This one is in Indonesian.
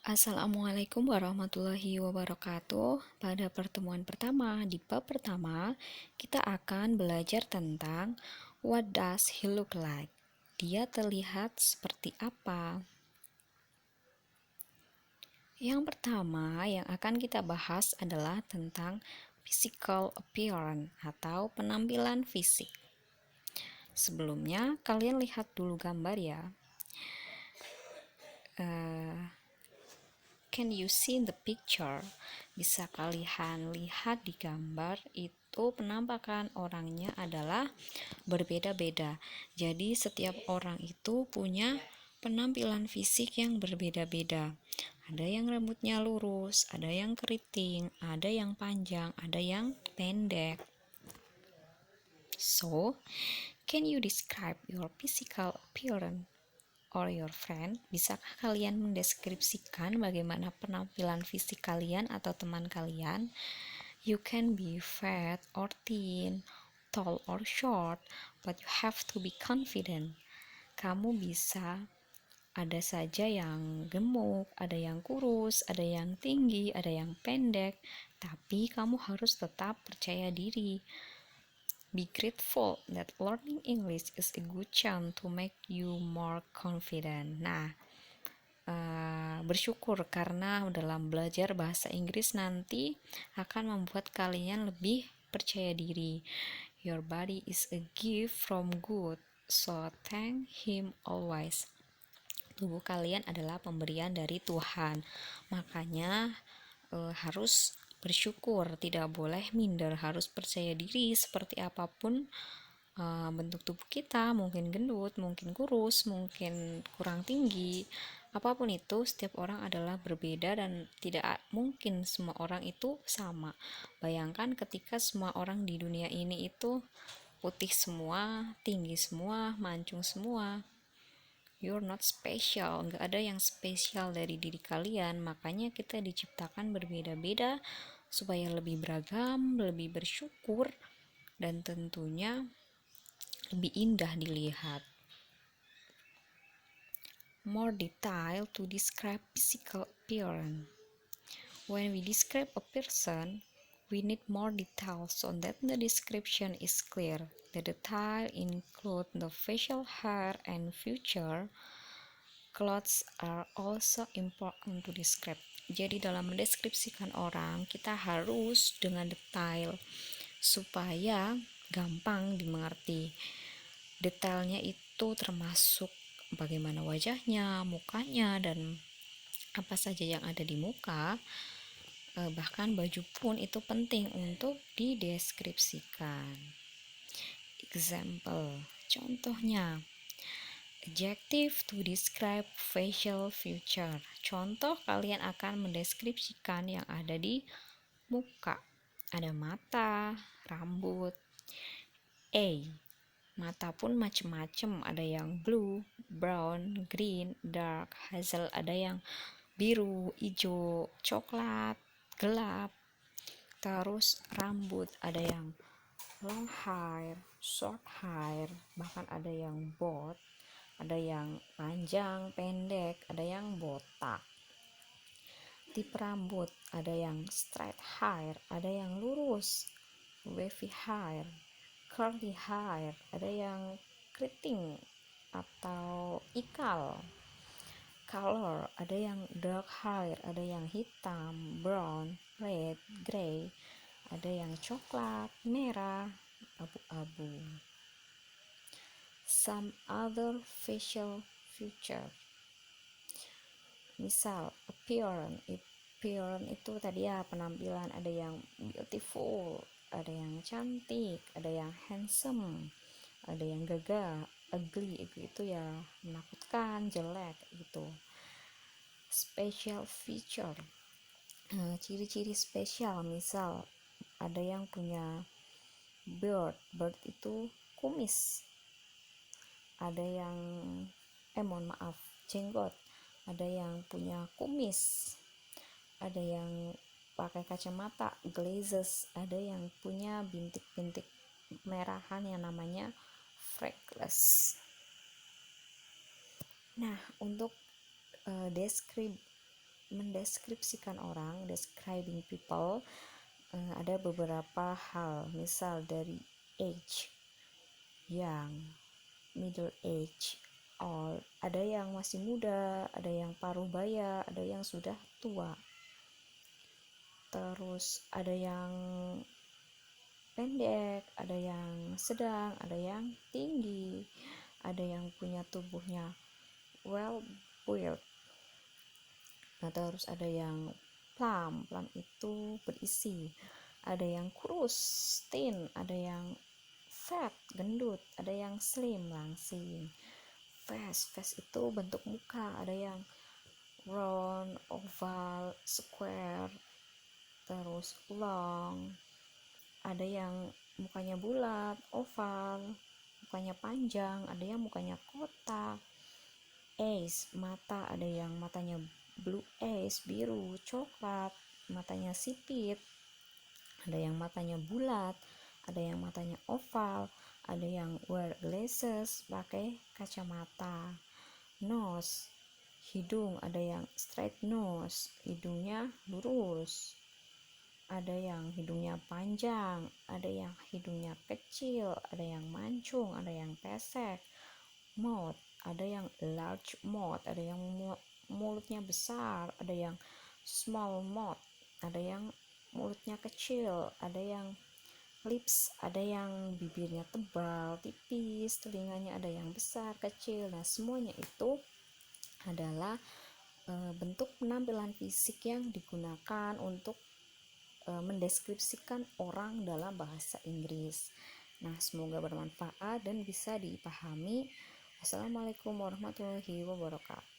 Assalamualaikum warahmatullahi wabarakatuh. Pada pertemuan pertama, di bab pertama, kita akan belajar tentang what does he look like? Dia terlihat seperti apa? Yang pertama yang akan kita bahas adalah tentang physical appearance atau penampilan fisik. Sebelumnya, kalian lihat dulu gambar ya. Can you see the picture? Bisa kalian lihat di gambar itu penampakan orangnya adalah berbeda-beda. Jadi setiap orang itu punya penampilan fisik yang berbeda-beda. Ada yang rambutnya lurus, ada yang keriting, ada yang panjang, ada yang pendek. So, can you describe your physical appearance or your friend? Bisakah kalian mendeskripsikan bagaimana penampilan fisik kalian atau teman kalian? You can be fat or thin, tall or short, but you have to be confident. Kamu bisa ada saja yang gemuk, ada yang kurus, ada yang tinggi, ada yang pendek, tapi kamu harus tetap percaya diri. Be grateful that learning English is a good chance to make you more confident. Nah, bersyukur karena dalam belajar bahasa Inggris nanti akan membuat kalian lebih percaya diri. Your body is a gift from God, so thank Him always. Tubuh kalian adalah pemberian dari Tuhan, makanya harus bersyukur, tidak boleh minder, harus percaya diri seperti apapun bentuk tubuh kita, mungkin gendut, mungkin kurus, mungkin kurang tinggi, apapun itu setiap orang adalah berbeda dan tidak mungkin semua orang itu sama. Bayangkan ketika semua orang di dunia ini itu putih semua, tinggi semua, mancung semua, you're not special, nggak ada yang spesial dari diri kalian. Makanya kita diciptakan berbeda-beda supaya lebih beragam, lebih bersyukur, dan tentunya lebih indah dilihat. More detail to describe physical appearance. When we describe a person, we need more details so that the description is clear. The detail include the facial hair and feature. Clothes are also important to describe. Jadi dalam mendeskripsikan orang, kita harus dengan detail supaya gampang dimengerti. Detailnya itu termasuk bagaimana wajahnya, mukanya, dan apa saja yang ada di muka. Bahkan baju pun itu penting untuk dideskripsikan. Example, contohnya, adjective to describe facial feature. Contoh, kalian akan mendeskripsikan yang ada di muka. Ada mata, rambut. A, mata pun macam-macam, ada yang blue, brown, green, dark, hazel, ada yang biru, hijau, coklat, gelap. Terus rambut, ada yang long hair, short hair, bahkan ada yang bold, ada yang panjang, pendek, ada yang botak. Tipe rambut, ada yang straight hair, ada yang lurus, wavy hair, curly hair, ada yang keriting atau ikal. Color, ada yang dark hair, ada yang hitam, brown, red, gray, ada yang coklat, merah, abu-abu. Some other facial feature. Misal appearance itu tadi ya penampilan, ada yang beautiful, ada yang cantik, ada yang handsome, ada yang gagah, ugly itu ya menakutkan, jelek gitu. Special feature, ciri-ciri spesial, misal ada yang punya beard itu kumis, ada yang mohon maaf, jenggot, ada yang punya kumis, ada yang pakai kacamata, glasses, ada yang punya bintik-bintik merahan yang namanya freckles. Nah, untuk mendeskripsikan orang, describing people, ada beberapa hal, misal dari age, young, middle age, old, ada yang masih muda, ada yang paruh baya, ada yang sudah tua, terus ada yang pendek, ada yang sedang, ada yang tinggi, ada yang punya tubuhnya well built. Nah, terus ada yang plump itu berisi, ada yang kurus, thin, ada yang fat, gendut, ada yang slim, langsing. Face itu bentuk muka, ada yang round, oval, square, terus long, ada yang mukanya bulat, oval, mukanya panjang, ada yang mukanya kotak. Ace, mata, ada yang matanya blue ace, biru, coklat, matanya sipit, ada yang matanya bulat, ada yang matanya oval, ada yang wear glasses, pakai kacamata. Nose, hidung, ada yang straight nose, hidungnya lurus, ada yang hidungnya panjang, ada yang hidungnya kecil, ada yang mancung, ada yang pesek. Mouth, ada yang large mouth, ada yang mulutnya besar, ada yang small mouth, ada yang mulutnya kecil, ada yang lips, ada yang bibirnya tebal, tipis, telinganya ada yang besar, kecil. Nah, semuanya itu adalah bentuk penampilan fisik yang digunakan untuk mendeskripsikan orang dalam bahasa Inggris. Nah, semoga bermanfaat dan bisa dipahami. Assalamualaikum warahmatullahi wabarakatuh.